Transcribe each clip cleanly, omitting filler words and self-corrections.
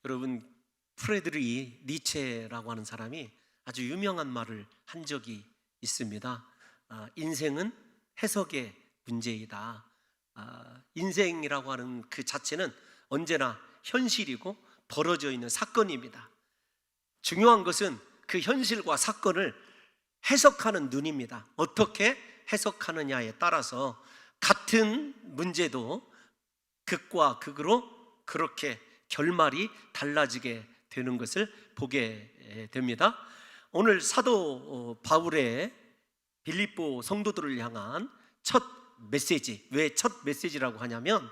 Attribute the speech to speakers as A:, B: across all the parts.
A: 여러분, 프레드리 니체라고 하는 사람이 아주 유명한 말을 한 적이 있습니다. 인생은 해석의 문제이다. 인생이라고 하는 그 자체는 언제나 현실이고 벌어져 있는 사건입니다. 중요한 것은 그 현실과 사건을 해석하는 눈입니다. 어떻게 해석하느냐에 따라서 같은 문제도 극과 극으로 그렇게 결말이 달라지게 되는 것을 보게 됩니다. 오늘 사도 바울의 빌립보 성도들을 향한 첫 메시지, 왜 첫 메시지라고 하냐면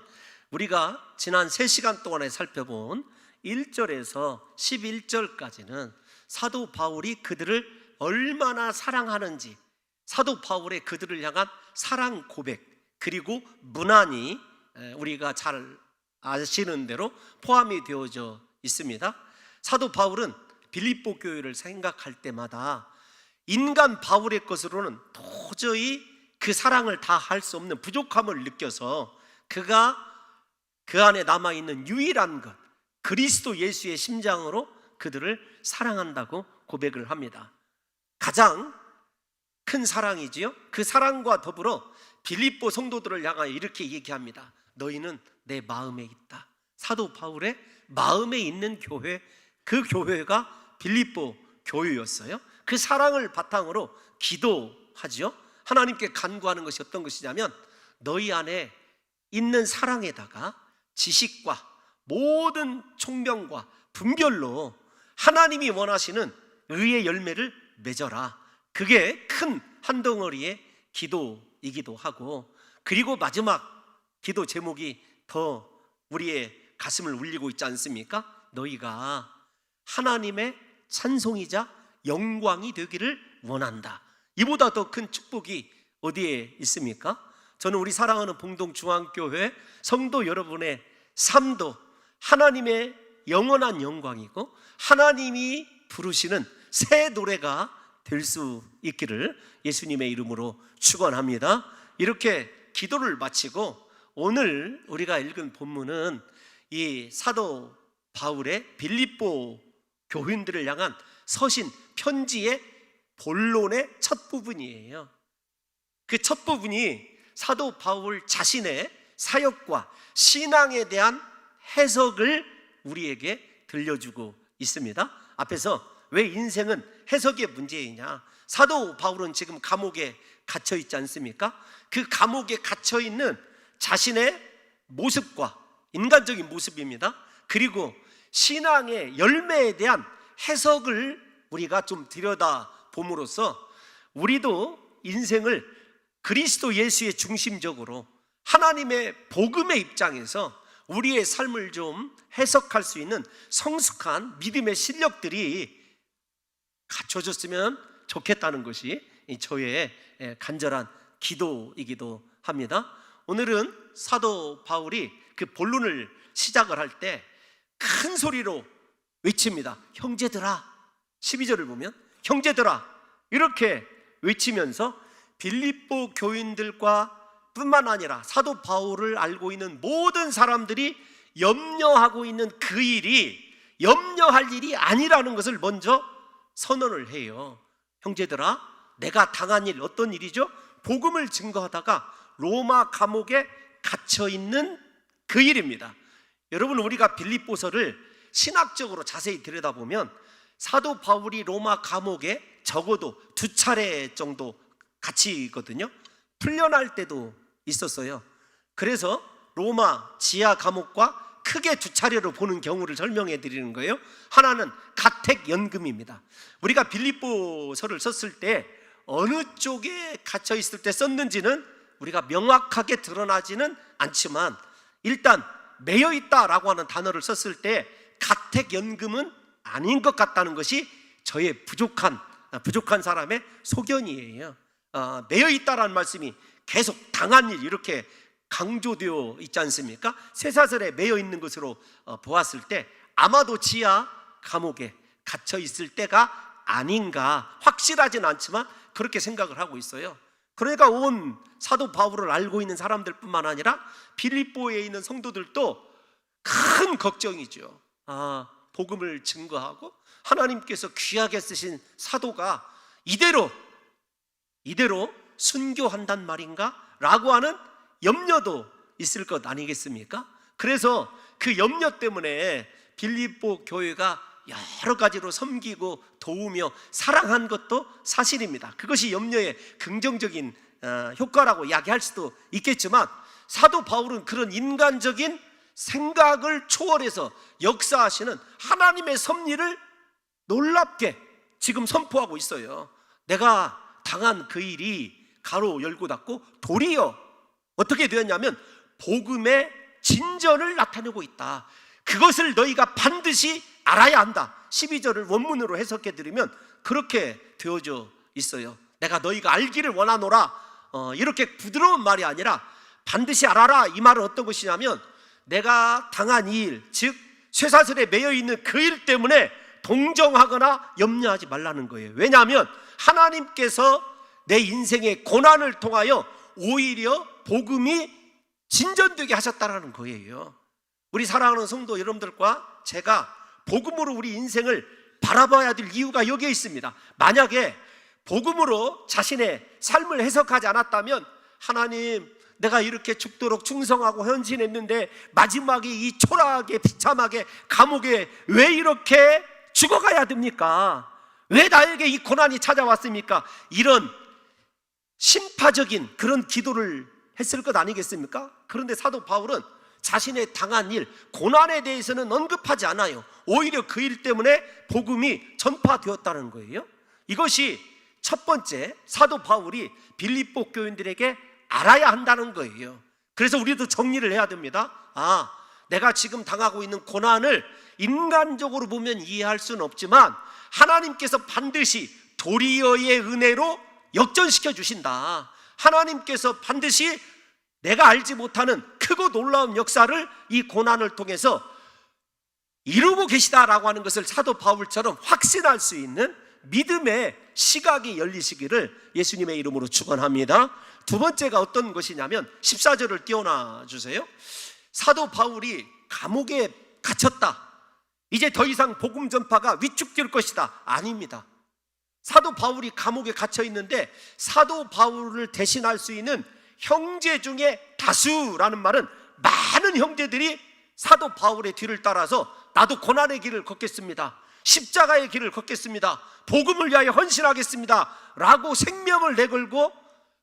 A: 우리가 지난 3시간 동안에 살펴본 1절에서 11절까지는 사도 바울이 그들을 얼마나 사랑하는지, 사도 바울의 그들을 향한 사랑 고백, 그리고 문안이 우리가 잘 아시는 대로 포함이 되어져 있습니다. 사도 바울은 빌립보 교회를 생각할 때마다 인간 바울의 것으로는 도저히 그 사랑을 다 할 수 없는 부족함을 느껴서 그가 그 안에 남아있는 유일한 것, 그리스도 예수의 심장으로 그들을 사랑한다고 고백을 합니다. 가장 큰 사랑이지요. 그 사랑과 더불어 빌립보 성도들을 향하여 이렇게 얘기합니다. 너희는 내 마음에 있다. 사도 바울의 마음에 있는 교회, 그 교회가 빌립보 교회였어요. 그 사랑을 바탕으로 기도하지요. 하나님께 간구하는 것이 어떤 것이냐면 너희 안에 있는 사랑에다가 지식과 모든 총명과 분별로 하나님이 원하시는 의의 열매를 맺어라. 그게 큰 한 덩어리의 기도이기도 하고, 그리고 마지막 기도 제목이 더 우리의 가슴을 울리고 있지 않습니까? 너희가 하나님의 찬송이자 영광이 되기를 원한다. 이보다 더 큰 축복이 어디에 있습니까? 저는 우리 사랑하는 봉동중앙교회 성도 여러분의 삶도 하나님의 영원한 영광이고 하나님이 부르시는 새 노래가 될 수 있기를 예수님의 이름으로 축원합니다. 이렇게 기도를 마치고 오늘 우리가 읽은 본문은 이 사도 바울의 빌립보 교인들을 향한 서신 편지의 본론의 첫 부분이에요. 그 첫 부분이 사도 바울 자신의 사역과 신앙에 대한 해석을 우리에게 들려주고 있습니다. 앞에서 왜 인생은 해석의 문제이냐, 사도 바울은 지금 감옥에 갇혀 있지 않습니까? 그 감옥에 갇혀 있는 자신의 모습과 인간적인 모습입니다. 그리고 신앙의 열매에 대한 해석을 우리가 좀 들여다봄으로써 우리도 인생을 그리스도 예수의 중심적으로 하나님의 복음의 입장에서 우리의 삶을 좀 해석할 수 있는 성숙한 믿음의 실력들이 갖춰졌으면 좋겠다는 것이 저의 간절한 기도이기도 합니다. 오늘은 사도 바울이 그 본론을 시작을 할 때 큰 소리로 외칩니다. 형제들아, 12절을 보면 형제들아 이렇게 외치면서 빌립보 교인들과 뿐만 아니라 사도 바울을 알고 있는 모든 사람들이 염려하고 있는 그 일이 염려할 일이 아니라는 것을 먼저 선언을 해요. 형제들아, 내가 당한 일 어떤 일이죠? 복음을 증거하다가 로마 감옥에 갇혀 있는 그 일입니다. 여러분, 우리가 빌립보서를 신학적으로 자세히 들여다보면 사도 바울이 로마 감옥에 적어도 2차례 정도 갇히거든요. 풀려날 때도 있었어요. 그래서 로마 지하 감옥과 크게 2차례로 보는 경우를 설명해 드리는 거예요. 하나는 가택연금입니다. 우리가 빌립보서를 썼을 때 어느 쪽에 갇혀 있을 때 썼는지는 우리가 명확하게 드러나지는 않지만 일단 매여 있다라고 하는 단어를 썼을 때 가택연금은 아닌 것 같다는 것이 저의 부족한 사람의 소견이에요. 매여 있다라는 말씀이 계속 당한 일 이렇게 강조되어 있지 않습니까? 쇠사슬에 매여 있는 것으로 보았을 때 아마도 지하 감옥에 갇혀 있을 때가 아닌가, 확실하진 않지만 그렇게 생각을 하고 있어요. 그러니까 온 사도 바울을 알고 있는 사람들뿐만 아니라 빌립보에 있는 성도들도 큰 걱정이죠. 복음을 증거하고 하나님께서 귀하게 쓰신 사도가 이대로 순교한단 말인가? 라고 하는 염려도 있을 것 아니겠습니까? 그래서 그 염려 때문에 빌립보 교회가 여러 가지로 섬기고 도우며 사랑한 것도 사실입니다. 그것이 염려의 긍정적인 효과라고 이야기할 수도 있겠지만, 사도 바울은 그런 인간적인 생각을 초월해서 역사하시는 하나님의 섭리를 놀랍게 지금 선포하고 있어요. 내가 당한 그 일이 가로 열고 닫고 도리어 어떻게 되었냐면 복음의 진전을 나타내고 있다. 그것을 너희가 반드시 알아야 한다. 12절을 원문으로 해석해 드리면 그렇게 되어져 있어요. 내가 너희가 알기를 원하노라, 이렇게 부드러운 말이 아니라 반드시 알아라. 이 말은 어떤 것이냐면, 내가 당한 이 일, 즉 쇠사슬에 매여 있는 그 일 때문에 동정하거나 염려하지 말라는 거예요. 왜냐하면 하나님께서 내 인생의 고난을 통하여 오히려 복음이 진전되게 하셨다라는 거예요. 우리 사랑하는 성도 여러분들과 제가 복음으로 우리 인생을 바라봐야 될 이유가 여기에 있습니다. 만약에 복음으로 자신의 삶을 해석하지 않았다면, 하나님, 내가 이렇게 죽도록 충성하고 헌신했는데 마지막에 이 초라하게 비참하게 감옥에 왜 이렇게 죽어가야 됩니까? 왜 나에게 이 고난이 찾아왔습니까? 이런 심파적인 그런 기도를 했을 것 아니겠습니까? 그런데 사도 바울은 자신의 당한 일, 고난에 대해서는 언급하지 않아요. 오히려 그 일 때문에 복음이 전파되었다는 거예요. 이것이 첫 번째, 사도 바울이 빌립보 교인들에게 알아야 한다는 거예요. 그래서 우리도 정리를 해야 됩니다. 내가 지금 당하고 있는 고난을 인간적으로 보면 이해할 수는 없지만 하나님께서 반드시 도리어의 은혜로 역전시켜 주신다. 하나님께서 반드시 내가 알지 못하는 크고 놀라운 역사를 이 고난을 통해서 이루고 계시다라고 하는 것을 사도 바울처럼 확신할 수 있는 믿음의 시각이 열리시기를 예수님의 이름으로 축원합니다. 두 번째가 어떤 것이냐면 14절을 띄워놔 주세요. 사도 바울이 감옥에 갇혔다, 이제 더 이상 복음 전파가 위축될 것이다. 아닙니다. 사도 바울이 감옥에 갇혀 있는데 사도 바울을 대신할 수 있는 형제 중에 다수라는 말은 많은 형제들이 사도 바울의 뒤를 따라서 나도 고난의 길을 걷겠습니다, 십자가의 길을 걷겠습니다, 복음을 위하여 헌신하겠습니다 라고 생명을 내걸고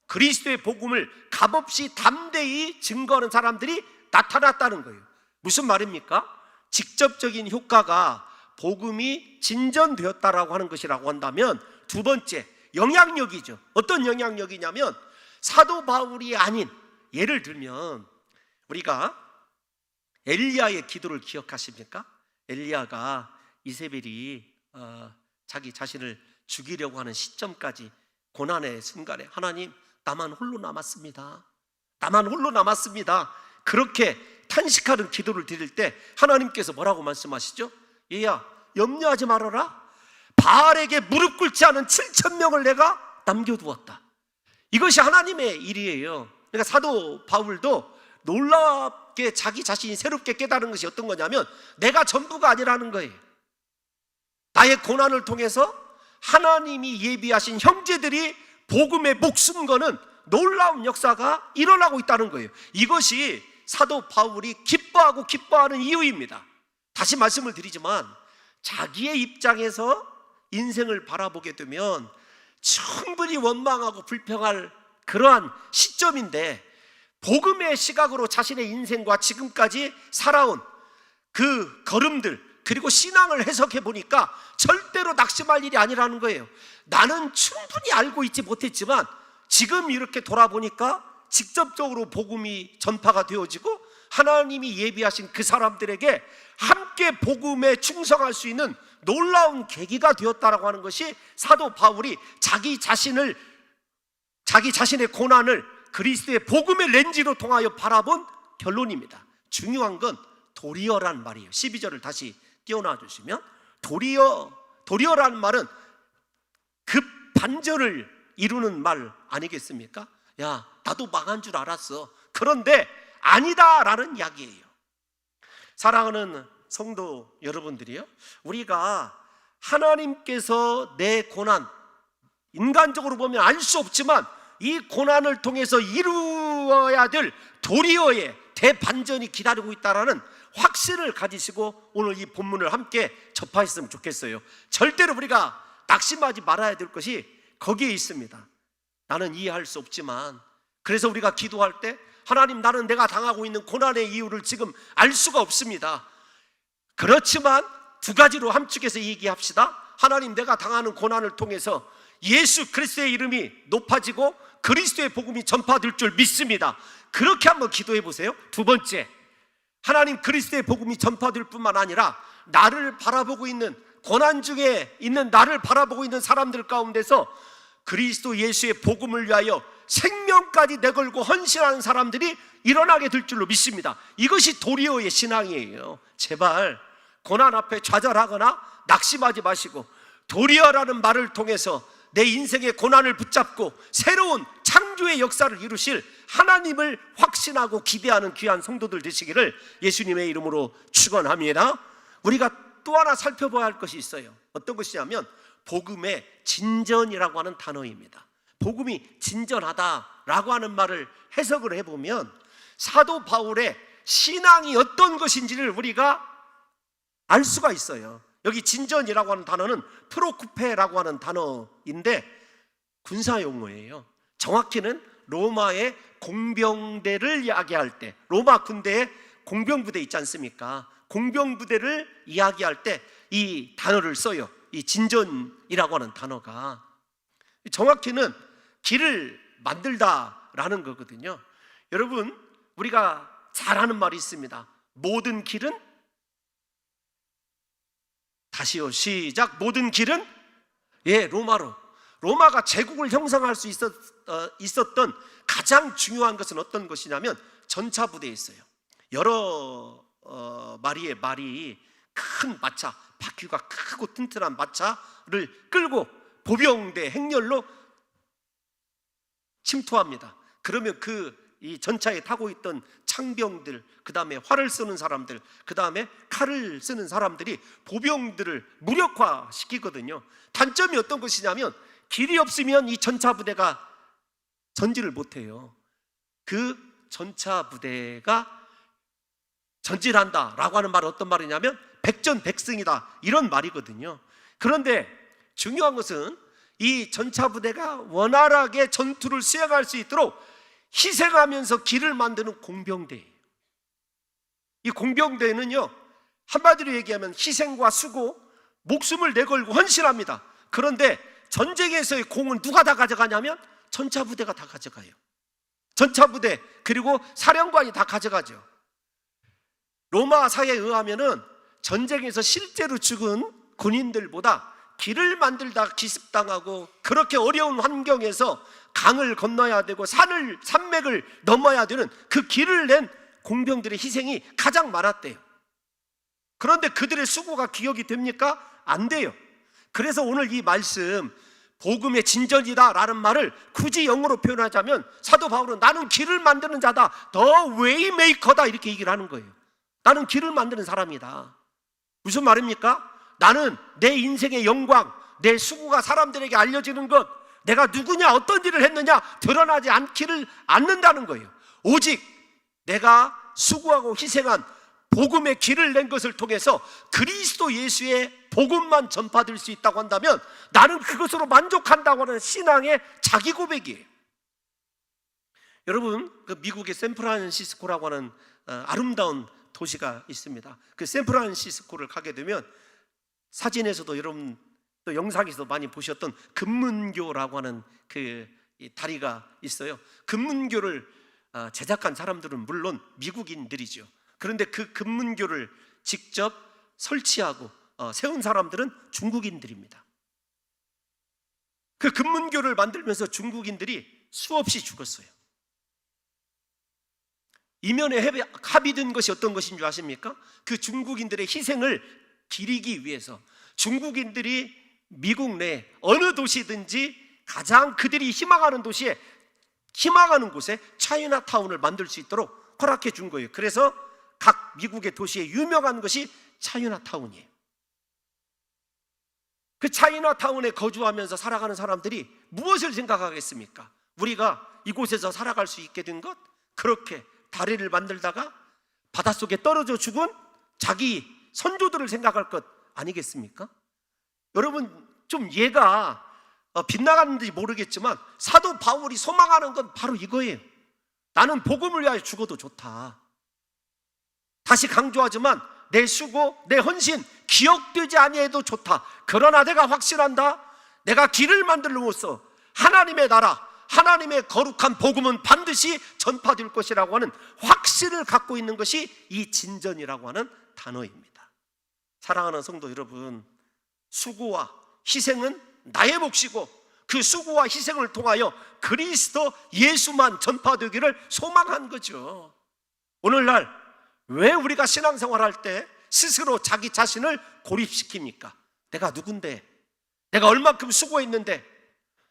A: 그리스도의 복음을 값없이 담대히 증거하는 사람들이 나타났다는 거예요. 무슨 말입니까? 직접적인 효과가 복음이 진전되었다라고 하는 것이라고 한다면, 두 번째, 영향력이죠. 어떤 영향력이냐면, 사도 바울이 아닌, 예를 들면 우리가 엘리야의 기도를 기억하십니까? 엘리야가 이세벨이 자기 자신을 죽이려고 하는 시점까지 고난의 순간에 하나님, 나만 홀로 남았습니다, 나만 홀로 남았습니다, 그렇게 탄식하는 기도를 드릴 때 하나님께서 뭐라고 말씀하시죠? 얘야, 염려하지 말아라, 바알에게 무릎 꿇지 않은 7,000명을 내가 남겨두었다. 이것이 하나님의 일이에요. 그러니까 사도 바울도 놀랍게 자기 자신이 새롭게 깨달은 것이 어떤 거냐면, 내가 전부가 아니라는 거예요. 나의 고난을 통해서 하나님이 예비하신 형제들이 복음에 목숨 거는 놀라운 역사가 일어나고 있다는 거예요. 이것이 사도 바울이 기뻐하는 이유입니다. 다시 말씀을 드리지만, 자기의 입장에서 인생을 바라보게 되면 충분히 원망하고 불평할 그러한 시점인데, 복음의 시각으로 자신의 인생과 지금까지 살아온 그 걸음들, 그리고 신앙을 해석해 보니까 절대로 낙심할 일이 아니라는 거예요. 나는 충분히 알고 있지 못했지만 지금 이렇게 돌아보니까 직접적으로 복음이 전파가 되어지고 하나님이 예비하신 그 사람들에게 함께 복음에 충성할 수 있는 놀라운 계기가 되었다라고 하는 것이 사도 바울이 자기 자신의 고난을 그리스도의 복음의 렌즈로 통하여 바라본 결론입니다. 중요한 건 도리어라는 말이에요. 12절을 다시 띄워놔 주시면, 도리어라는 말은 급 반전을 이루는 말 아니겠습니까? 야, 나도 망한 줄 알았어, 그런데 아니다라는 이야기예요. 사랑하는 성도 여러분들이요, 우리가 하나님께서 내 고난, 인간적으로 보면 알 수 없지만 이 고난을 통해서 이루어야 될 도리어의 대반전이 기다리고 있다라는 확신을 가지시고 오늘 이 본문을 함께 접하셨으면 좋겠어요. 절대로 우리가 낙심하지 말아야 될 것이 거기에 있습니다. 나는 이해할 수 없지만, 그래서 우리가 기도할 때 하나님, 나는 내가 당하고 있는 고난의 이유를 지금 알 수가 없습니다. 그렇지만 두 가지로 함축해서 얘기합시다. 하나님, 내가 당하는 고난을 통해서 예수 그리스도의 이름이 높아지고 그리스도의 복음이 전파될 줄 믿습니다. 그렇게 한번 기도해 보세요. 두 번째, 하나님, 그리스도의 복음이 전파될 뿐만 아니라 나를 바라보고 있는, 고난 중에 있는 나를 바라보고 있는 사람들 가운데서 그리스도 예수의 복음을 위하여 생명까지 내걸고 헌신하는 사람들이 일어나게 될 줄로 믿습니다. 이것이 도리어의 신앙이에요. 제발 고난 앞에 좌절하거나 낙심하지 마시고 도리어라는 말을 통해서 내 인생의 고난을 붙잡고 새로운 창조의 역사를 이루실 하나님을 확신하고 기대하는 귀한 성도들 되시기를 예수님의 이름으로 축원합니다. 우리가 또 하나 살펴봐야 할 것이 있어요. 어떤 것이냐면 복음의 진전이라고 하는 단어입니다. 복음이 진전하다라고 하는 말을 해석을 해보면 사도 바울의 신앙이 어떤 것인지를 우리가 알 수가 있어요. 여기 진전이라고 하는 단어는 프로쿠페라고 하는 단어인데 군사 용어예요. 정확히는 로마의 공병대를 이야기할 때, 로마 군대에 공병부대 있지 않습니까? 공병부대를 이야기할 때 이 단어를 써요. 이 진전이라고 하는 단어가 정확히는 길을 만들다라는 거거든요. 여러분, 우리가 잘 아는 말이 있습니다. 모든 길은, 다시요, 시작. 모든 길은, 로마로. 로마가 제국을 형성할 수 있었던 가장 중요한 것은 어떤 것이냐면 전차부대에 있어요. 여러 마리의 말이 큰 마차, 바퀴가 크고 튼튼한 마차를 끌고 보병대 행렬로 침투합니다. 그러면 이 전차에 타고 있던 창병들, 그 다음에 활을 쓰는 사람들, 그 다음에 칼을 쓰는 사람들이 보병들을 무력화시키거든요. 단점이 어떤 것이냐면 길이 없으면 이 전차부대가 전진을 못해요. 그 전차부대가 전진한다라고 하는 말은 어떤 말이냐면 백전백승이다, 이런 말이거든요. 그런데 중요한 것은 이 전차부대가 원활하게 전투를 수행할 수 있도록 희생하면서 길을 만드는 공병대예요. 이 공병대는요, 한마디로 얘기하면 희생과 수고, 목숨을 내걸고 헌신합니다. 그런데 전쟁에서의 공은 누가 다 가져가냐면 전차부대가 다 가져가요. 전차부대, 그리고 사령관이 다 가져가죠. 로마 사회에 의하면은 전쟁에서 실제로 죽은 군인들보다 길을 만들다 기습당하고 그렇게 어려운 환경에서 강을 건너야 되고 산맥을 넘어야 되는 그 길을 낸 공병들의 희생이 가장 많았대요. 그런데 그들의 수고가 기억이 됩니까? 안 돼요. 그래서 오늘 이 말씀, 복음의 진전이다 라는 말을 굳이 영어로 표현하자면 사도 바울은 나는 길을 만드는 자다, 더 웨이메이커다, 이렇게 얘기를 하는 거예요. 나는 길을 만드는 사람이다. 무슨 말입니까? 나는 내 인생의 영광, 내 수고가 사람들에게 알려지는 것, 내가 누구냐, 어떤 일을 했느냐 드러나지 않기를 않는다는 거예요. 오직 내가 수고하고 희생한 복음의 길을 낸 것을 통해서 그리스도 예수의 복음만 전파될 수 있다고 한다면 나는 그것으로 만족한다고 하는 신앙의 자기 고백이에요. 여러분, 그 미국의 샌프란시스코라고 하는 아름다운 도시가 있습니다. 그 샌프란시스코를 가게 되면 사진에서도 여러분 또 영상에서도 많이 보셨던 금문교라고 하는 그 다리가 있어요. 금문교를 제작한 사람들은 물론 미국인들이죠. 그런데 그 금문교를 직접 설치하고 세운 사람들은 중국인들입니다. 그 금문교를 만들면서 중국인들이 수없이 죽었어요. 이면에 합의된 것이 어떤 것인 줄 아십니까? 그 중국인들의 희생을 기리기 위해서 중국인들이 미국 내 어느 도시든지 가장 그들이 희망하는 도시에, 희망하는 곳에 차이나타운을 만들 수 있도록 허락해 준 거예요. 그래서 각 미국의 도시에 유명한 것이 차이나타운이에요. 그 차이나타운에 거주하면서 살아가는 사람들이 무엇을 생각하겠습니까? 우리가 이곳에서 살아갈 수 있게 된 것, 그렇게 다리를 만들다가 바닷속에 떨어져 죽은 자기 선조들을 생각할 것 아니겠습니까? 여러분, 좀 얘가 빗나갔는지 모르겠지만 사도 바울이 소망하는 건 바로 이거예요. 나는 복음을 위하여 죽어도 좋다. 다시 강조하지만 내 수고, 내 헌신 기억되지 아니해도 좋다. 그러나 내가 확신한다. 내가 길을 만들므로써 하나님의 나라, 하나님의 거룩한 복음은 반드시 전파될 것이라고 하는 확신을 갖고 있는 것이 이 진전이라고 하는 단어입니다. 사랑하는 성도 여러분, 수고와 희생은 나의 몫이고 그 수고와 희생을 통하여 그리스도 예수만 전파되기를 소망한 거죠. 오늘날 왜 우리가 신앙생활할 때 스스로 자기 자신을 고립시킵니까? 내가 누군데? 내가 얼만큼 수고했는데?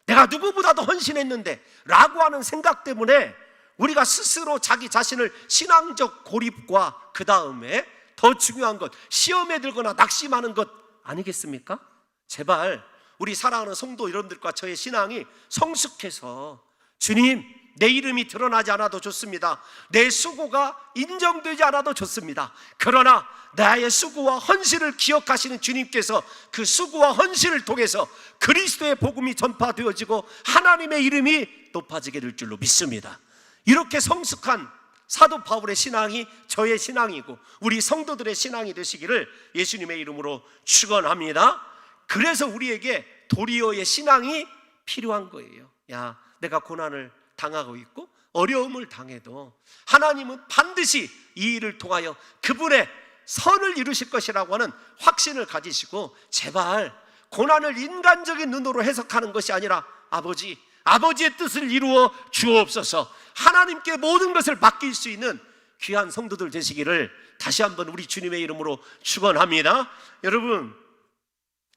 A: 내가 누구보다도 헌신했는데? 라고 하는 생각 때문에 우리가 스스로 자기 자신을 신앙적 고립과 그 다음에 더 중요한 것, 시험에 들거나 낙심하는 것 아니겠습니까? 제발 우리 사랑하는 성도 여러분들과 저의 신앙이 성숙해서, 주님, 내 이름이 드러나지 않아도 좋습니다. 내 수고가 인정되지 않아도 좋습니다. 그러나 나의 수고와 헌신을 기억하시는 주님께서 그 수고와 헌신을 통해서 그리스도의 복음이 전파되어지고 하나님의 이름이 높아지게 될 줄로 믿습니다. 이렇게 성숙한 사도 바울의 신앙이 저의 신앙이고 우리 성도들의 신앙이 되시기를 예수님의 이름으로 축원합니다. 그래서 우리에게 도리어의 신앙이 필요한 거예요. 야, 내가 고난을 당하고 있고 어려움을 당해도 하나님은 반드시 이 일을 통하여 그분의 선을 이루실 것이라고 하는 확신을 가지시고, 제발 고난을 인간적인 눈으로 해석하는 것이 아니라 아버지의 뜻을 이루어 주옵소서, 하나님께 모든 것을 맡길 수 있는 귀한 성도들 되시기를 다시 한번 우리 주님의 이름으로 축원합니다. 여러분,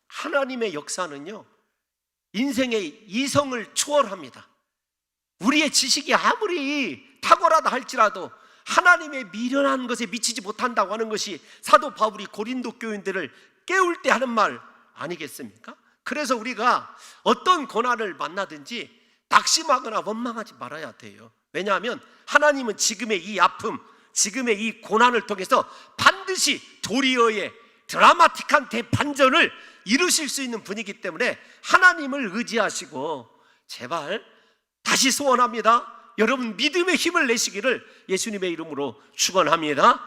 A: 하나님의 역사는요, 인생의 이성을 초월합니다. 우리의 지식이 아무리 탁월하다 할지라도 하나님의 미련한 것에 미치지 못한다고 하는 것이 사도 바울이 고린도 교인들을 깨울 때 하는 말 아니겠습니까? 그래서 우리가 어떤 고난을 만나든지 낙심하거나 원망하지 말아야 돼요. 왜냐하면 하나님은 지금의 이 아픔, 지금의 이 고난을 통해서 반드시 도리어의 드라마틱한 대반전을 이루실 수 있는 분이기 때문에 하나님을 의지하시고, 제발 다시 소원합니다. 여러분, 믿음의 힘을 내시기를 예수님의 이름으로 축원합니다.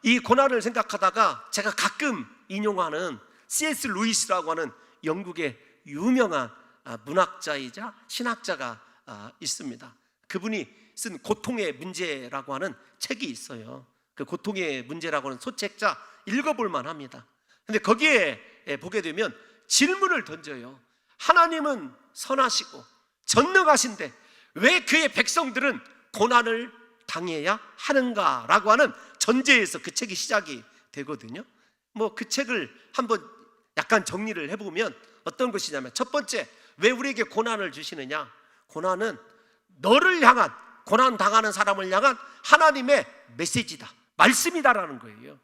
A: 이 고난을 생각하다가 제가 가끔 인용하는 C.S. 루이스라고 하는 영국의 유명한 문학자이자 신학자가 있습니다. 그분이 쓴 고통의 문제라고 하는 책이 있어요. 그 고통의 문제라고 하는 소책자 읽어볼 만합니다. 근데 거기에 보게 되면 질문을 던져요. 하나님은 선하시고 전능하신데 왜 그의 백성들은 고난을 당해야 하는가라고 하는 전제에서 그 책이 시작이 되거든요. 그 책을 한번 약간 정리를 해보면 어떤 것이냐면, 첫 번째, 왜 우리에게 고난을 주시느냐? 고난은 너를 향한, 고난 당하는 사람을 향한 하나님의 메시지다, 말씀이다라는 거예요.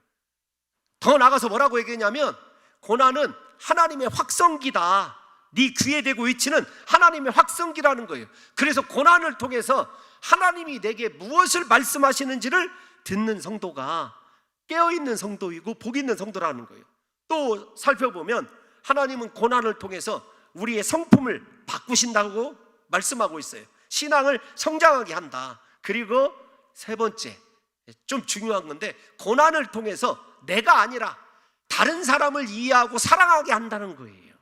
A: 더 나가서 뭐라고 얘기했냐면, 고난은 하나님의 확성기다. 네 귀에 대고 외치는 하나님의 확성기라는 거예요. 그래서 고난을 통해서 하나님이 내게 무엇을 말씀하시는지를 듣는 성도가 깨어있는 성도이고 복 있는 성도라는 거예요. 또 살펴보면 하나님은 고난을 통해서 우리의 성품을 바꾸신다고 말씀하고 있어요. 신앙을 성장하게 한다. 그리고 세 번째, 좀 중요한 건데, 고난을 통해서 내가 아니라 다른 사람을 이해하고 사랑하게 한다는 거예요.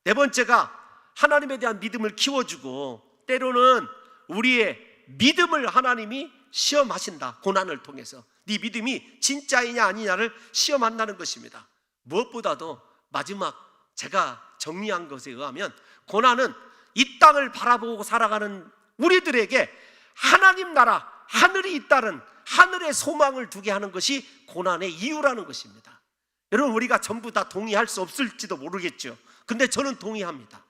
A: 네 번째가 하나님에 대한 믿음을 키워주고, 때로는 우리의 믿음을 하나님이 시험하신다. 고난을 통해서 네 믿음이 진짜이냐 아니냐를 시험한다는 것입니다. 무엇보다도 마지막 제가 정리한 것에 의하면, 고난은 이 땅을 바라보고 살아가는 우리들에게 하나님 나라, 하늘이 있다는 하늘의 소망을 두게 하는 것이 고난의 이유라는 것입니다. 여러분, 우리가 전부 다 동의할 수 없을지도 모르겠죠. 근데 저는 동의합니다.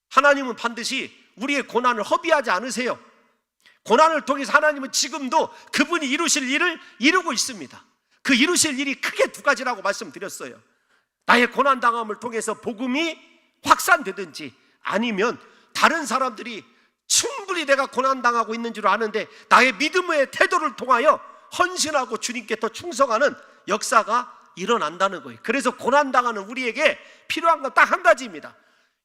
A: 하나님은 반드시 우리의 고난을 허비하지 않으세요. 고난을 통해서 하나님은 지금도 그분이 이루실 일을 이루고 있습니다. 그 이루실 일이 크게 두 가지라고 말씀드렸어요. 나의 고난당함을 통해서 복음이 확산되든지, 아니면 다른 사람들이 충분히 내가 고난당하고 있는 줄 아는데 나의 믿음의 태도를 통하여 헌신하고 주님께 더 충성하는 역사가 일어난다는 거예요. 그래서 고난당하는 우리에게 필요한 건 딱 한 가지입니다.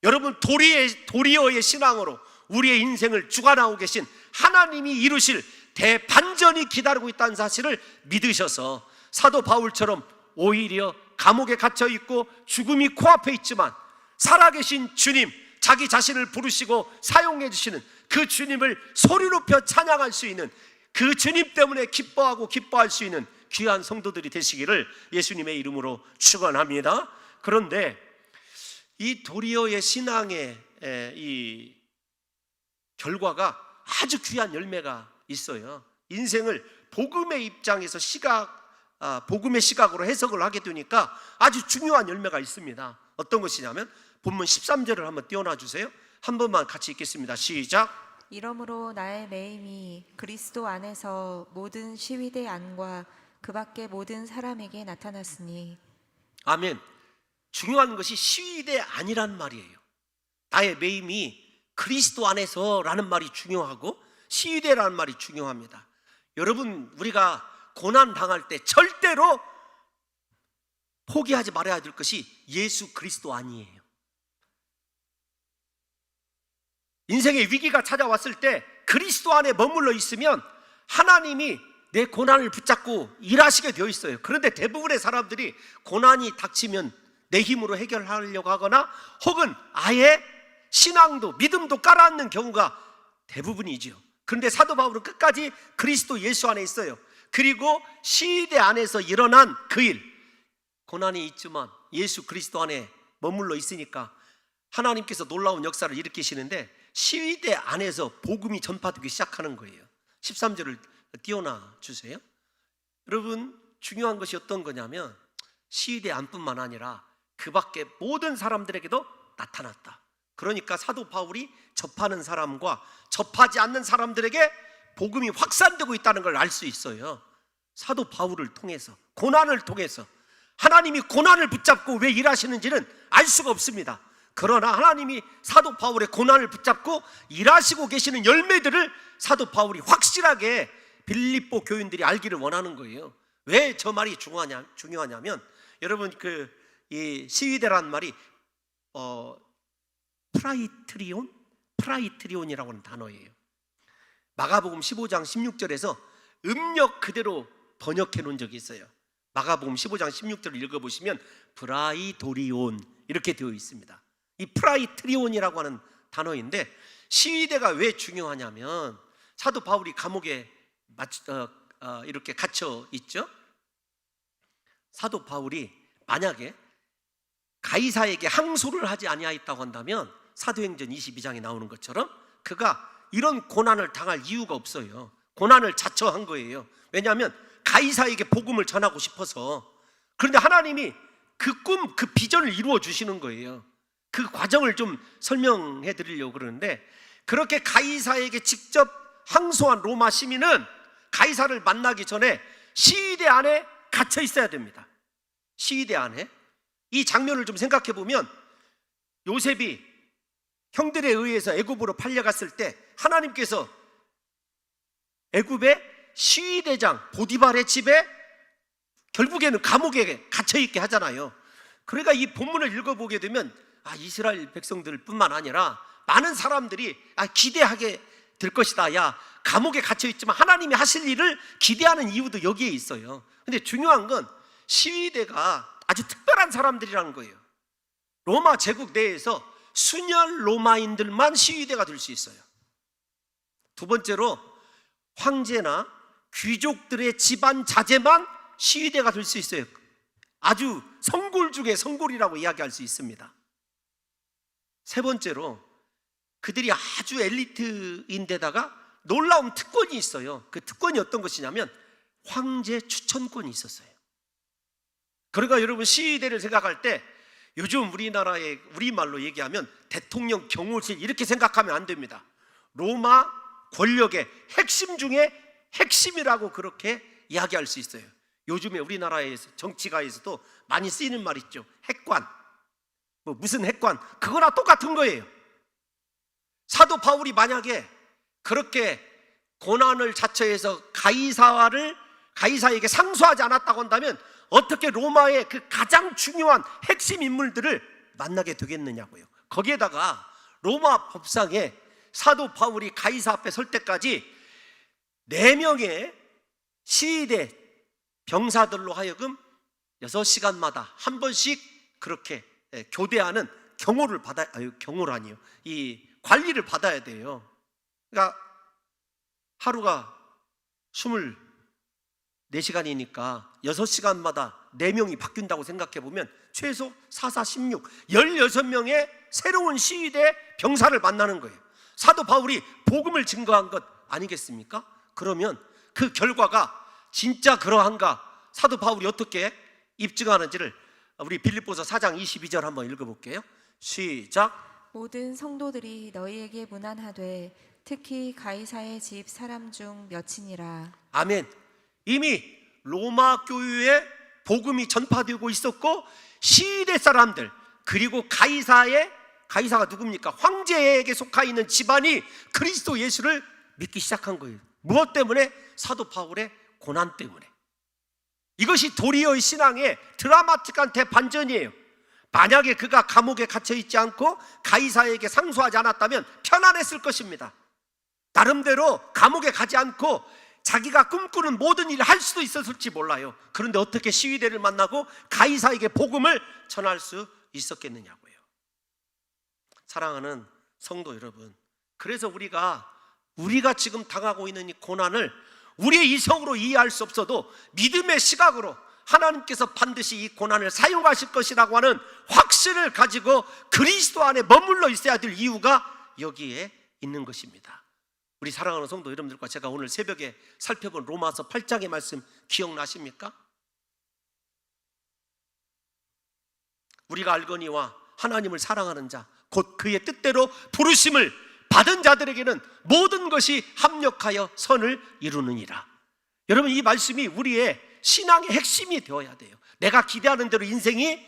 A: 여러분, 도리어의 신앙으로 우리의 인생을 주관하고 계신 하나님이 이루실 대반전이 기다리고 있다는 사실을 믿으셔서 사도 바울처럼 오히려 감옥에 갇혀 있고 죽음이 코앞에 있지만 살아계신 주님, 자기 자신을 부르시고 사용해 주시는 그 주님을 소리 높여 찬양할 수 있는, 그 주님 때문에 기뻐하고 기뻐할 수 있는 귀한 성도들이 되시기를 예수님의 이름으로 축원합니다. 그런데 이 도리어의 신앙의 이 결과가 아주 귀한 열매가 있어요. 인생을 복음의 입장에서 복음의 시각으로 해석을 하게 되니까 아주 중요한 열매가 있습니다. 어떤 것이냐면 본문 13절을 한번 띄워놔 주세요. 한 번만 같이 읽겠습니다. 시작.
B: 이러므로 나의 매임이 그리스도 안에서 모든 시위대 안과 그 밖의 모든 사람에게 나타났으니.
A: 아멘. 중요한 것이 시위대 아니란 말이에요. 나의 매임이 그리스도 안에서 라는 말이 중요하고 시위대라는 말이 중요합니다. 여러분, 우리가 고난 당할 때 절대로 포기하지 말아야 될 것이 예수 그리스도 아니에요. 인생의 위기가 찾아왔을 때 그리스도 안에 머물러 있으면 하나님이 내 고난을 붙잡고 일하시게 되어 있어요. 그런데 대부분의 사람들이 고난이 닥치면 내 힘으로 해결하려고 하거나 혹은 아예 신앙도 믿음도 깔아앉는 경우가 대부분이죠. 그런데 사도 바울은 끝까지 그리스도 예수 안에 있어요. 그리고 시대 안에서 일어난 그 일, 고난이 있지만 예수 그리스도 안에 머물러 있으니까 하나님께서 놀라운 역사를 일으키시는데 시위대 안에서 복음이 전파되기 시작하는 거예요. 13절을 띄워놔 주세요. 여러분, 중요한 것이 어떤 거냐면 시위대 안뿐만 아니라 그 밖에 모든 사람들에게도 나타났다. 그러니까 사도 바울이 접하는 사람과 접하지 않는 사람들에게 복음이 확산되고 있다는 걸 알 수 있어요. 사도 바울을 통해서, 고난을 통해서. 하나님이 고난을 붙잡고 왜 일하시는지는 알 수가 없습니다. 그러나 하나님이 사도 바울의 고난을 붙잡고 일하시고 계시는 열매들을 사도 바울이 확실하게 빌립보 교인들이 알기를 원하는 거예요. 왜 저 말이 중요하냐면 여러분, 이 시위대라는 말이 프라이트리온이라고 하는 단어예요. 마가복음 15장 16절에서 음력 그대로 번역해 놓은 적이 있어요. 마가복음 15장 16절을 읽어보시면 브라이도리온 이렇게 되어 있습니다. 이 프라이트리온이라고 하는 단어인데, 시위대가 왜 중요하냐면 사도 바울이 감옥에 이렇게 갇혀 있죠. 사도 바울이 만약에 가이사에게 항소를 하지 아니하였다고 한다면 사도행전 22장에 나오는 것처럼 그가 이런 고난을 당할 이유가 없어요. 고난을 자처한 거예요. 왜냐하면 가이사에게 복음을 전하고 싶어서. 그런데 하나님이 그 꿈, 그 비전을 이루어 주시는 거예요. 그 과정을 좀 설명해 드리려고 그러는데, 그렇게 가이사에게 직접 항소한 로마 시민은 가이사를 만나기 전에 시위대 안에 갇혀 있어야 됩니다. 시위대 안에. 이 장면을 좀 생각해 보면 요셉이 형들에 의해서 애굽으로 팔려갔을 때 하나님께서 애굽의 시위대장 보디발의 집에 결국에는 감옥에 갇혀있게 하잖아요. 그러니까 이 본문을 읽어보게 되면 이스라엘 백성들 뿐만 아니라 많은 사람들이 기대하게 될 것이다. 감옥에 갇혀있지만 하나님이 하실 일을 기대하는 이유도 여기에 있어요. 근데 중요한 건 시위대가 아주 특별한 사람들이라는 거예요. 로마 제국 내에서 순혈 로마인들만 시위대가 될 수 있어요. 두 번째로 황제나 귀족들의 집안 자제만 시위대가 될 수 있어요. 아주 성골 중에 성골이라고 이야기할 수 있습니다. 세 번째로 그들이 아주 엘리트인데다가 놀라운 특권이 있어요. 그 특권이 어떤 것이냐면 황제 추천권이 있었어요. 그러니까 여러분, 시위대를 생각할 때 요즘 우리나라의 우리말로 얘기하면 대통령 경호실 이렇게 생각하면 안 됩니다. 로마 권력의 핵심 중에 핵심이라고 그렇게 이야기할 수 있어요. 요즘에 우리나라에서 정치가에서도 많이 쓰이는 말 있죠. 핵관. 뭐 무슨 핵관? 그거나 똑같은 거예요. 사도 바울이 만약에 그렇게 고난을 자처해서 가이사에게 상소하지 않았다고 한다면 어떻게 로마의 그 가장 중요한 핵심 인물들을 만나게 되겠느냐고요. 거기에다가 로마 법상에 사도 바울이 가이사 앞에 설 때까지 4명의 시위대 병사들로 하여금 6시간마다 한 번씩 그렇게 교대하는 이 관리를 받아야 돼요. 그러니까 하루가 24시간이니까 6시간마다 4명이 바뀐다고 생각해 보면 최소 4, 4, 16, 16명의 새로운 시위대 병사를 만나는 거예요. 사도 바울이 복음을 증거한 것 아니겠습니까? 그러면 그 결과가 진짜 그러한가? 사도 바울이 어떻게 입증하는지를 우리 빌립보서 4장 22절 한번 읽어볼게요. 시작.
B: 모든 성도들이 너희에게 문안하되 특히 가이사의 집 사람 중 몇이니라.
A: 아멘. 이미 로마 교회에 복음이 전파되고 있었고 시위대 사람들 그리고 가이사가 누굽니까? 황제에게 속하 있는 집안이 그리스도 예수를 믿기 시작한 거예요. 무엇 때문에? 사도 바울의 고난 때문에. 이것이 도리어의 신앙의 드라마틱한 대반전이에요. 만약에 그가 감옥에 갇혀 있지 않고 가이사에게 상소하지 않았다면 편안했을 것입니다. 나름대로 감옥에 가지 않고 자기가 꿈꾸는 모든 일을 할 수도 있었을지 몰라요. 그런데 어떻게 시위대를 만나고 가이사에게 복음을 전할 수 있었겠느냐고요. 사랑하는 성도 여러분, 그래서 우리가 지금 당하고 있는 이 고난을 우리의 이성으로 이해할 수 없어도 믿음의 시각으로 하나님께서 반드시 이 고난을 사용하실 것이라고 하는 확신을 가지고 그리스도 안에 머물러 있어야 될 이유가 여기에 있는 것입니다. 우리 사랑하는 성도 여러분들과 제가 오늘 새벽에 살펴본 로마서 8장의 말씀 기억나십니까? 우리가 알거니와 하나님을 사랑하는 자 곧 그의 뜻대로 부르심을 받은 자들에게는 모든 것이 합력하여 선을 이루느니라. 여러분, 이 말씀이 우리의 신앙의 핵심이 되어야 돼요. 내가 기대하는 대로 인생이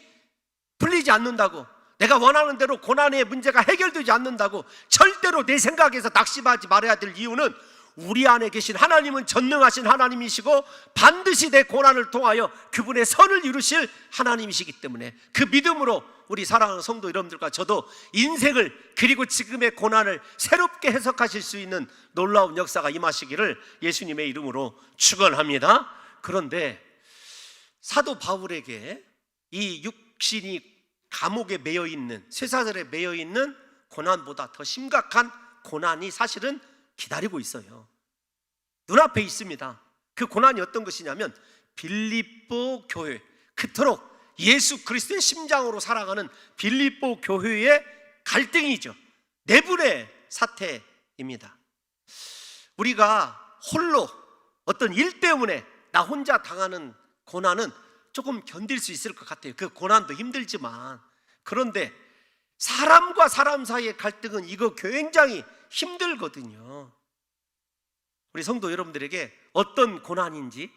A: 풀리지 않는다고, 내가 원하는 대로 고난의 문제가 해결되지 않는다고 절대로 내 생각에서 낙심하지 말아야 될 이유는 우리 안에 계신 하나님은 전능하신 하나님이시고 반드시 내 고난을 통하여 그분의 선을 이루실 하나님이시기 때문에 그 믿음으로 우리 사랑하는 성도 여러분들과 저도 인생을 그리고 지금의 고난을 새롭게 해석하실 수 있는 놀라운 역사가 임하시기를 예수님의 이름으로 축원합니다. 그런데 사도 바울에게 이 육신이 감옥에 매여 있는, 쇠사슬에 매여 있는 고난보다 더 심각한 고난이 사실은 기다리고 있어요. 눈앞에 있습니다. 그 고난이 어떤 것이냐면 빌립보 교회, 그토록 예수 그리스도의 심장으로 살아가는 빌립보 교회의 갈등이죠. 내분의 사태입니다. 우리가 홀로 어떤 일 때문에 나 혼자 당하는 고난은 조금 견딜 수 있을 것 같아요. 그 고난도 힘들지만, 그런데 사람과 사람 사이의 갈등은 이거 굉장히 힘들거든요. 우리 성도 여러분들에게 어떤 고난인지,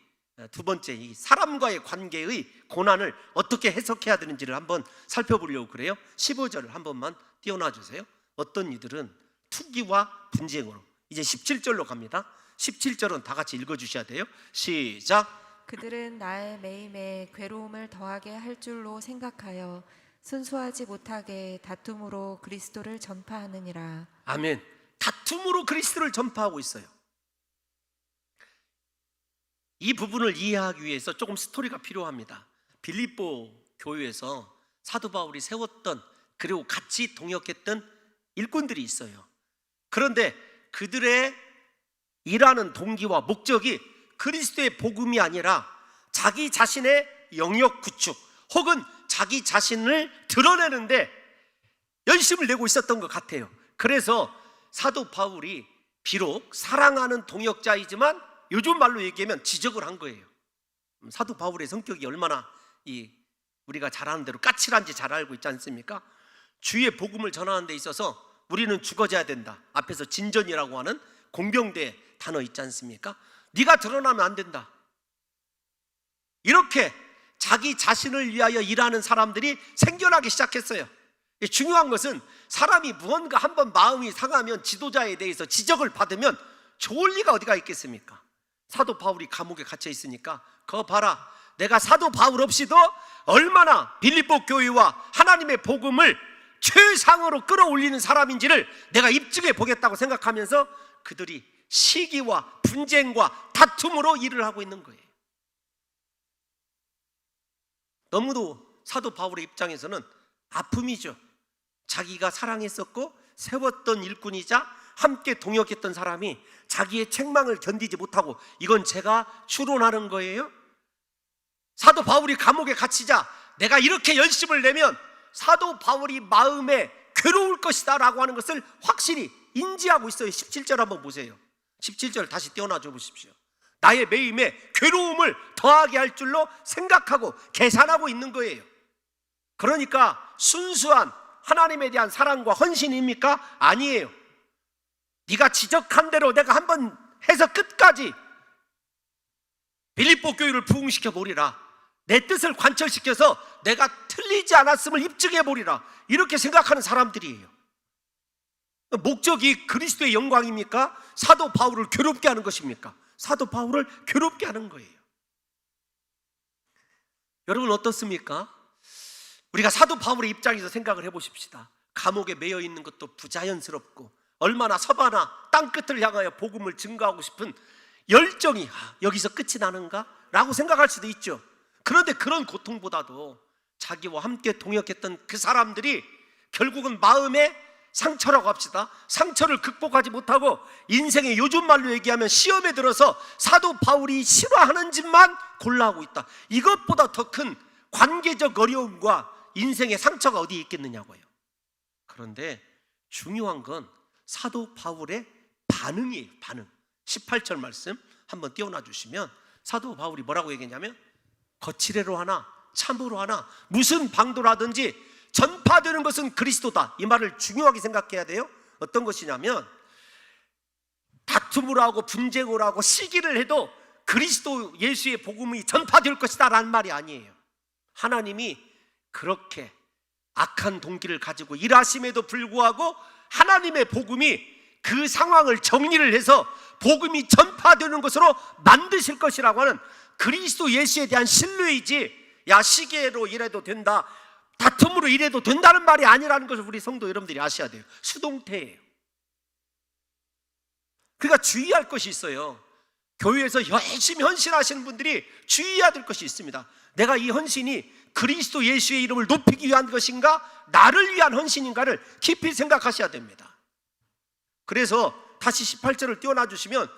A: 두 번째 이 사람과의 관계의 고난을 어떻게 해석해야 되는지를 한번 살펴보려고 그래요. 15절을 한 번만 띄워놔 주세요. 어떤 이들은 투기와 분쟁으로. 이제 17절로 갑니다. 17절은 다 같이 읽어주셔야 돼요. 시작.
B: 그들은 나의 매임에 괴로움을 더하게 할 줄로 생각하여 순수하지 못하게 다툼으로 그리스도를 전파하느니라.
A: 아멘. 다툼으로 그리스도를 전파하고 있어요. 이 부분을 이해하기 위해서 조금 스토리가 필요합니다. 빌립보 교회에서 사도 바울이 세웠던, 그리고 같이 동역했던 일꾼들이 있어요. 그런데 그들의 일하는 동기와 목적이 그리스도의 복음이 아니라 자기 자신의 영역 구축 혹은 자기 자신을 드러내는데 열심을 내고 있었던 것 같아요. 그래서 사도 바울이 비록 사랑하는 동역자이지만 요즘 말로 얘기하면 지적을 한 거예요. 사도 바울의 성격이 얼마나 우리가 잘 아는 대로 까칠한지 잘 알고 있지 않습니까? 주의 복음을 전하는 데 있어서 우리는 죽어져야 된다. 앞에서 진전이라고 하는 공병대 단어 있지 않습니까? 네가 드러나면 안 된다. 이렇게 자기 자신을 위하여 일하는 사람들이 생겨나기 시작했어요. 중요한 것은 사람이 무언가 한번 마음이 상하면 지도자에 대해서 지적을 받으면 좋을 리가 어디가 있겠습니까? 사도 바울이 감옥에 갇혀 있으니까 그거 봐라, 내가 사도 바울 없이도 얼마나 빌립보 교회와 하나님의 복음을 최상으로 끌어올리는 사람인지를 내가 입증해 보겠다고 생각하면서 그들이 시기와 분쟁과 다툼으로 일을 하고 있는 거예요. 너무도 사도 바울의 입장에서는 아픔이죠. 자기가 사랑했었고 세웠던 일꾼이자 함께 동역했던 사람이 자기의 책망을 견디지 못하고, 이건 제가 추론하는 거예요, 사도 바울이 감옥에 갇히자 내가 이렇게 열심을 내면 사도 바울이 마음에 괴로울 것이다 라고 하는 것을 확실히 인지하고 있어요. 17절 한번 보세요. 17절 다시 띄워놔줘 보십시오. 나의 매임에 괴로움을 더하게 할 줄로 생각하고 계산하고 있는 거예요. 그러니까 순수한 하나님에 대한 사랑과 헌신입니까? 아니에요. 네가 지적한 대로 내가 한번 해서 끝까지 빌립보 교회를 부흥시켜 보리라, 내 뜻을 관철시켜서 내가 틀리지 않았음을 입증해 보리라, 이렇게 생각하는 사람들이에요. 목적이 그리스도의 영광입니까? 사도 바울을 괴롭게 하는 것입니까? 사도 바울을 괴롭게 하는 거예요. 여러분 어떻습니까? 우리가 사도 바울의 입장에서 생각을 해보십시다. 감옥에 매여 있는 것도 부자연스럽고 얼마나 서바나 땅끝을 향하여 복음을 증거하고 싶은 열정이 여기서 끝이 나는가? 라고 생각할 수도 있죠. 그런데 그런 고통보다도 자기와 함께 동역했던 그 사람들이 결국은 마음에 상처라고 합시다, 상처를 극복하지 못하고 인생의 요즘 말로 얘기하면 시험에 들어서 사도 바울이 싫어하는 짓만 골라하고 있다. 이것보다 더 큰 관계적 어려움과 인생의 상처가 어디에 있겠느냐고요. 그런데 중요한 건 사도 바울의 반응이에요. 반응. 18절 말씀 한번 띄워놔 주시면 사도 바울이 뭐라고 얘기했냐면, 거칠애로 하나 참으로 하나 무슨 방도로 하든지 전파되는 것은 그리스도다. 이 말을 중요하게 생각해야 돼요. 어떤 것이냐면, 다툼을 하고 분쟁을 하고 시기를 해도 그리스도 예수의 복음이 전파될 것이다 라는 말이 아니에요. 하나님이 그렇게 악한 동기를 가지고 일하심에도 불구하고 하나님의 복음이 그 상황을 정리를 해서 복음이 전파되는 것으로 만드실 것이라고 하는 그리스도 예수에 대한 신뢰이지, 야 시기로 일해도 된다, 다툼으로 일해도 된다는 말이 아니라는 것을 우리 성도 여러분들이 아셔야 돼요. 수동태예요. 그러니까 주의할 것이 있어요. 교회에서 열심히 헌신하시는 분들이 주의해야 될 것이 있습니다. 내가 이 헌신이 그리스도 예수의 이름을 높이기 위한 것인가, 나를 위한 헌신인가를 깊이 생각하셔야 됩니다. 그래서 다시 18절을 띄워놔 주시면,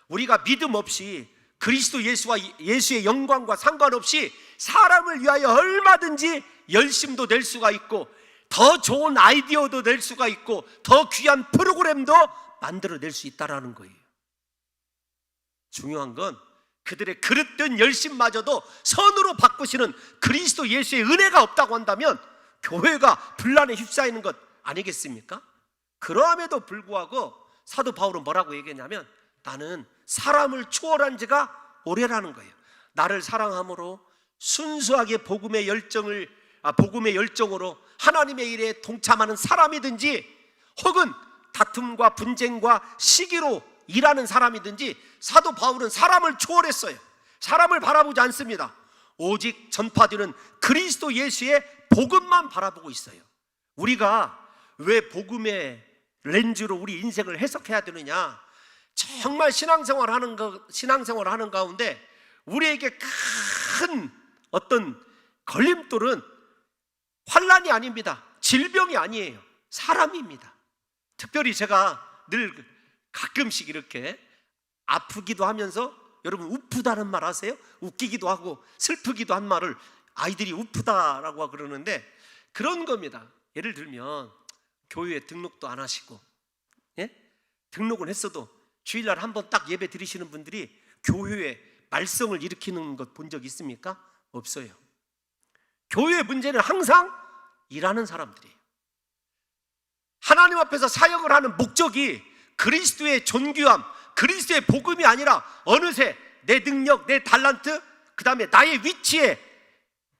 A: 우리가 믿음 없이 그리스도 예수와 예수의 영광과 상관없이 사람을 위하여 얼마든지 열심도 낼 수가 있고, 더 좋은 아이디어도 낼 수가 있고, 더 귀한 프로그램도 만들어낼 수 있다는 거예요. 중요한 건 그들의 그릇된 열심마저도 선으로 바꾸시는 그리스도 예수의 은혜가 없다고 한다면 교회가 분란에 휩싸이는 것 아니겠습니까? 그러함에도 불구하고 사도 바울은 뭐라고 얘기했냐면, 나는 사람을 추월한 지가 오래라는 거예요. 나를 사랑함으로 순수하게 복음의 열정으로 하나님의 일에 동참하는 사람이든지, 혹은 다툼과 분쟁과 시기로 일하는 사람이든지, 사도 바울은 사람을 초월했어요. 사람을 바라보지 않습니다. 오직 전파되는 그리스도 예수의 복음만 바라보고 있어요. 우리가 왜 복음의 렌즈로 우리 인생을 해석해야 되느냐? 정말 신앙생활 하는 가운데 우리에게 큰 어떤 걸림돌은 환난이 아닙니다. 질병이 아니에요. 사람입니다. 특별히 제가 늘 가끔씩 이렇게 아프기도 하면서, 여러분 우프다는 말 아세요? 웃기기도 하고 슬프기도 한 말을 아이들이 우프다라고 그러는데 그런 겁니다. 예를 들면 교회에 등록도 안 하시고, 등록은 했어도 주일날 한번 딱 예배 드리시는 분들이 교회에 말썽을 일으키는 것 본 적 있습니까? 없어요. 교회의 문제는 항상 일하는 사람들이에요. 하나님 앞에서 사역을 하는 목적이 그리스도의 존귀함, 그리스도의 복음이 아니라 어느새 내 능력, 내 달란트, 그 다음에 나의 위치에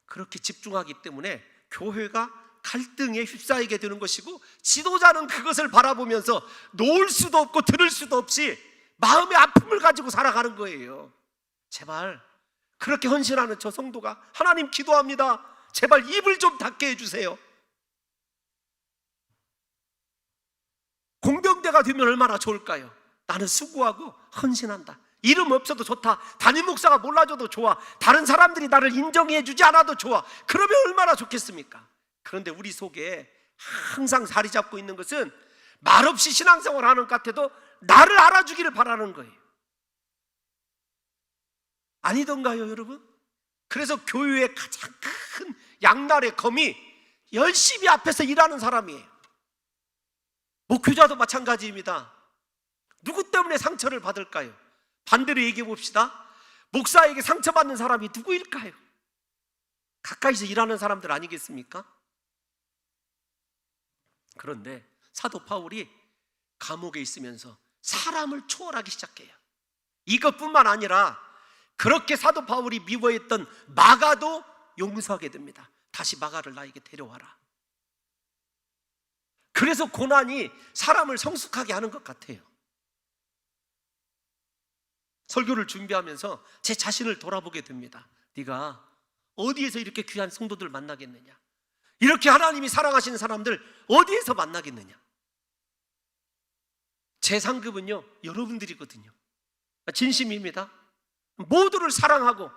A: 그렇게 집중하기 때문에 교회가 갈등에 휩싸이게 되는 것이고, 지도자는 그것을 바라보면서 놓을 수도 없고 들을 수도 없이 마음의 아픔을 가지고 살아가는 거예요. 제발 그렇게 헌신하는 저 성도가, 하나님 기도합니다, 제발 입을 좀 닫게 해주세요. 공병대가 되면 얼마나 좋을까요? 나는 수고하고 헌신한다, 이름 없어도 좋다, 담임 목사가 몰라줘도 좋아, 다른 사람들이 나를 인정해 주지 않아도 좋아, 그러면 얼마나 좋겠습니까? 그런데 우리 속에 항상 자리 잡고 있는 것은 말없이 신앙생활 하는 것 같아도 나를 알아주기를 바라는 거예요. 아니던가요, 여러분? 그래서 교회의 가장 큰 양날의 검이 열심히 앞에서 일하는 사람이에요. 목회자도 마찬가지입니다. 누구 때문에 상처를 받을까요? 반대로 얘기해 봅시다. 목사에게 상처받는 사람이 누구일까요? 가까이서 일하는 사람들 아니겠습니까? 그런데 사도 바울이 감옥에 있으면서 사람을 초월하기 시작해요. 이것뿐만 아니라 그렇게 사도 바울이 미워했던 마가도 용서하게 됩니다. 다시 마가를 나에게 데려와라. 그래서 고난이 사람을 성숙하게 하는 것 같아요. 설교를 준비하면서 제 자신을 돌아보게 됩니다. 네가 어디에서 이렇게 귀한 성도들 만나겠느냐? 이렇게 하나님이 사랑하시는 사람들 어디에서 만나겠느냐? 제 상급은요, 여러분들이거든요. 진심입니다. 모두를 사랑하고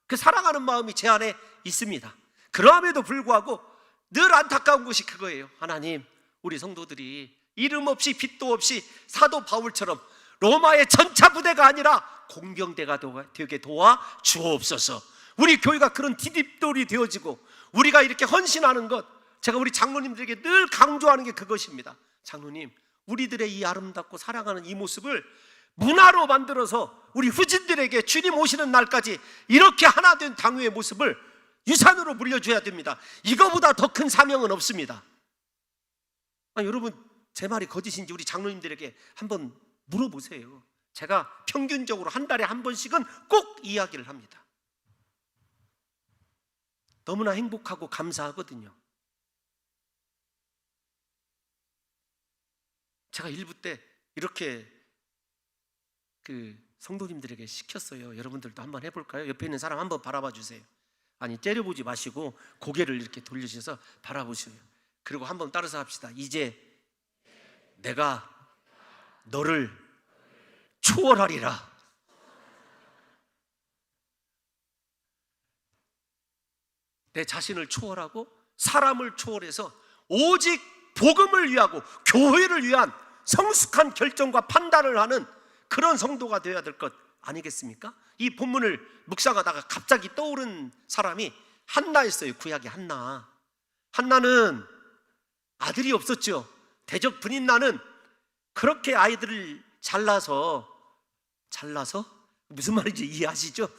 A: 그 사랑하는 마음이 제 안에 있습니다. 그럼에도 불구하고 늘 안타까운 것이 그거예요. 하나님, 우리 성도들이 이름 없이 빚도 없이 사도 바울처럼 로마의 전차 부대가 아니라 공병대가 되게 도와 주옵소서. 우리 교회가 그런 디딤돌이 되어지고 우리가 이렇게 헌신하는 것, 제가 우리 장로님들에게 늘 강조하는 게 그것입니다. 장로님, 우리들의 이 아름답고 사랑하는 이 모습을 문화로 만들어서 우리 후진들에게 주님 오시는 날까지 이렇게 하나 된 당회의 모습을 유산으로 물려줘야 됩니다. 이거보다 더 큰 사명은 없습니다. 여러분, 제 말이 거짓인지 우리 장로님들에게 한번 물어보세요. 제가 평균적으로 한 달에 한 번씩은 꼭 이야기를 합니다. 너무나 행복하고 감사하거든요. 제가 일부 때 이렇게 성도님들에게 시켰어요. 여러분들도 한번 해볼까요? 옆에 있는 사람 한번 바라봐 주세요. 아니, 째려보지 마시고 고개를 이렇게 돌리셔서 바라보세요. 그리고 한번 따라서 합시다. 이제 내가 너를 초월하리라. 내 자신을 초월하고 사람을 초월해서 오직 복음을 위하고 교회를 위한 성숙한 결정과 판단을 하는 그런 성도가 되어야 될 것 아니겠습니까? 이 본문을 묵상하다가 갑자기 떠오른 사람이 한나였어요. 구약의 한나. 한나는 아들이 없었죠. 대적 분인나는 그렇게 아이들을 잘라서 무슨 말인지 이해하시죠?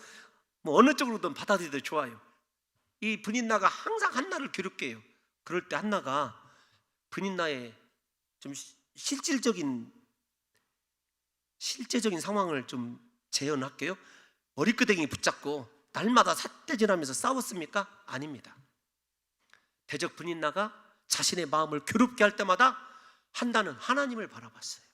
A: 어느 쪽으로든 받아들여도 좋아요. 이 분인나가 항상 한나를 괴롭게 해요. 그럴 때 한나가 분인나의 좀 실질적인 상황을 좀 재현할게요. 머리끄댕이 붙잡고 날마다 삿대질하면서 싸웠습니까? 아닙니다. 대적 분인나가 자신의 마음을 괴롭게 할 때마다 한나는 하나님을 바라봤어요.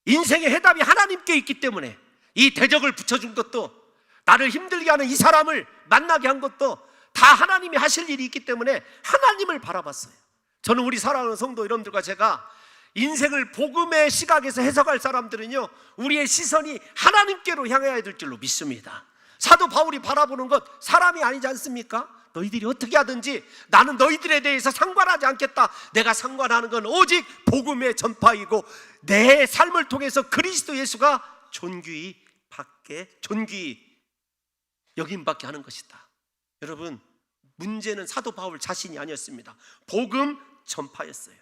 A: 인생의 해답이 하나님께 있기 때문에 이 대적을 붙여준 것도, 나를 힘들게 하는 이 사람을 만나게 한 것도 다 하나님이 하실 일이 있기 때문에 하나님을 바라봤어요. 저는 우리 사랑하는 성도 여러분들과 제가 인생을 복음의 시각에서 해석할 사람들은요, 우리의 시선이 하나님께로 향해야 될 줄로 믿습니다. 사도 바울이 바라보는 것 사람이 아니지 않습니까? 너희들이 어떻게 하든지 나는 너희들에 대해서 상관하지 않겠다. 내가 상관하는 건 오직 복음의 전파이고 내 삶을 통해서 그리스도 예수가 존귀히 여김받게 하는 것이다. 여러분, 문제는 사도 바울 자신이 아니었습니다. 복음 전파였어요.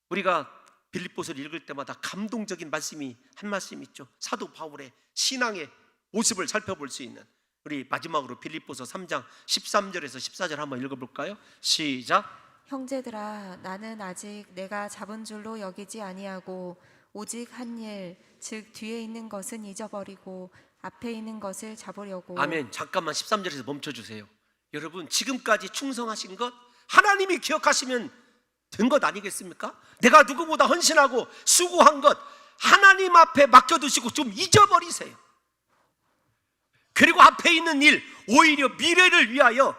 A: 우리가 빌립보서를 읽을 때마다 감동적인 말씀이 한 말씀 있죠. 사도 바울의 신앙의 모습을 살펴볼 수 있는, 우리 마지막으로 빌립보서 3장 13절에서 14절 한번 읽어볼까요? 시작.
B: 형제들아, 나는 아직 내가 잡은 줄로 여기지 아니하고 오직 한 일, 즉 뒤에 있는 것은 잊어버리고 앞에 있는 것을 잡으려고.
A: 아멘. 잠깐만 13절에서 멈춰주세요. 여러분, 지금까지 충성하신 것 하나님이 기억하시면 된 것 아니겠습니까? 내가 누구보다 헌신하고 수고한 것 하나님 앞에 맡겨두시고 좀 잊어버리세요. 그리고 앞에 있는 일, 오히려 미래를 위하여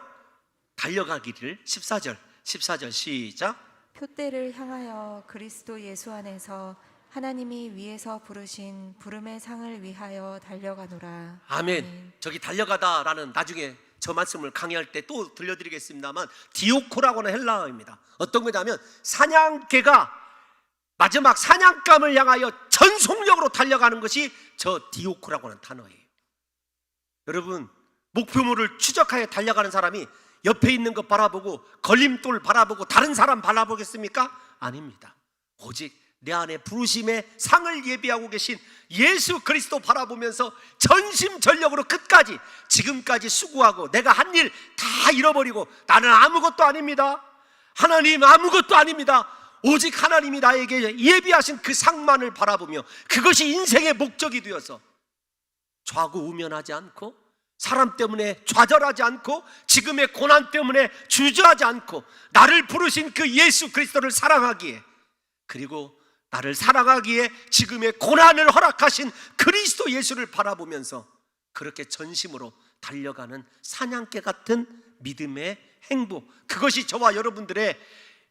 A: 달려가기를. 14절 시작.
B: 표대를 향하여 그리스도 예수 안에서 하나님이 위에서 부르신 부름의 상을 위하여 달려가노라.
A: 아멘. 저기 달려가다라는 나중에 저 말씀을 강의할 때 또 들려드리겠습니다만 디오코라고는 헬라어입니다. 어떤 거냐면 사냥개가 마지막 사냥감을 향하여 전속력으로 달려가는 것이 저 디오코라고 하는 단어예요. 여러분, 목표물을 추적하여 달려가는 사람이 옆에 있는 것 바라보고 걸림돌 바라보고 다른 사람 바라보겠습니까? 아닙니다. 오직 내 안에 부르심의 상을 예비하고 계신 예수 그리스도 바라보면서 전심전력으로 끝까지 지금까지 수고하고 내가 한 일 다 잃어버리고 나는 아무것도 아닙니다. 하나님 아무것도 아닙니다. 오직 하나님이 나에게 예비하신 그 상만을 바라보며 그것이 인생의 목적이 되어서 좌고우면하지 않고 사람 때문에 좌절하지 않고 지금의 고난 때문에 주저하지 않고 나를 부르신 그 예수 그리스도를 사랑하기에, 그리고 나를 사랑하기에 지금의 고난을 허락하신 그리스도 예수를 바라보면서 그렇게 전심으로 달려가는 사냥개 같은 믿음의 행복, 그것이 저와 여러분들의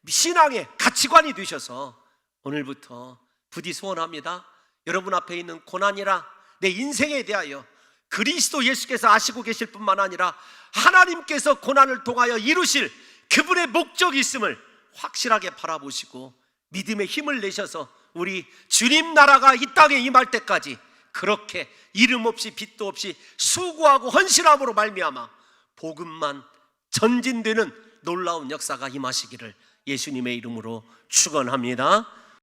A: 신앙의 가치관이 되셔서 오늘부터 부디 소원합니다. 여러분 앞에 있는 고난이라 내 인생에 대하여 그리스도 예수께서 아시고 계실 뿐만 아니라 하나님께서 고난을 통하여 이루실 그분의 목적이 있음을 확실하게 바라보시고 믿음의 힘을 내셔서 우리 주님 나라가 이 땅에 임할 때까지 그렇게 이름 없이 빚도 없이 수고하고 헌신함으로 말미암아 복음만 전진되는 놀라운 역사가 임하시기를 예수님의 이름으로 축원합니다.